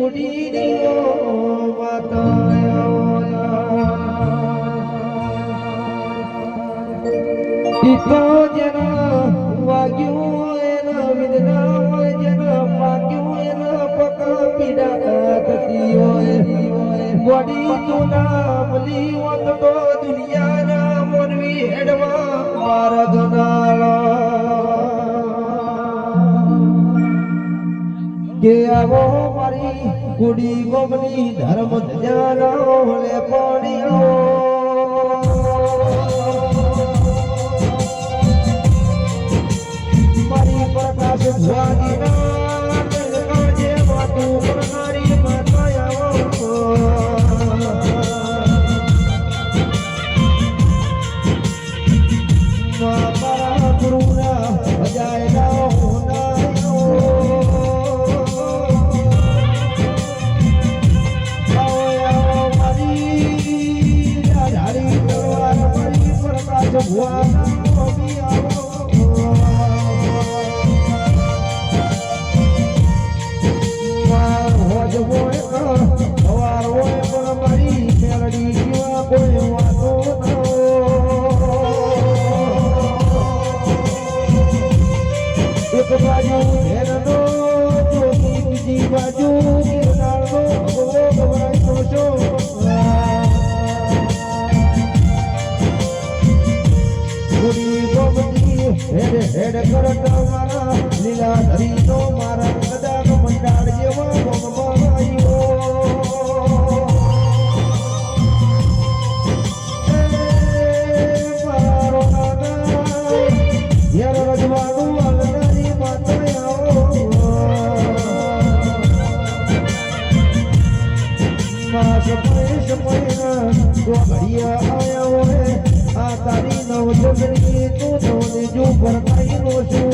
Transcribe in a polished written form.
ગુડીઓ માતા ઈતો જેના વાગ્યું એના વિદના હોય જેના પાક્યું એના પકા પીડા થતી હોય ગોડી તું નામ લીવત તો દુનિયાના મોનવી હેડવા મારા ધનાળા કે આવો મારી ગુડી ગોમની ધર્મ ધજાના હોલે પડ્યો મારી પ્રકાશ ભુવાજીના જે વાતું કરનારી માતા આવો મારા ગુરુના ભજાયના એક બાજુ હેરનો જોતી બીજી બાજુ કિરનારનો ભગવો ગવરાઈ દોશો ગુડી ગોમતી હેડ હેડ કરતા મારા લીલા ધરી તો મારા કદાચ મંડાળ જેવા ગોમમાં આવ્યો મારો નાના યાર રજવાનું વાલનારી માતા આવો મા સમય તો ઘડિયા આયા હોય આ તારી નવ જગની તું નવ જો ભરતાઈ નો છું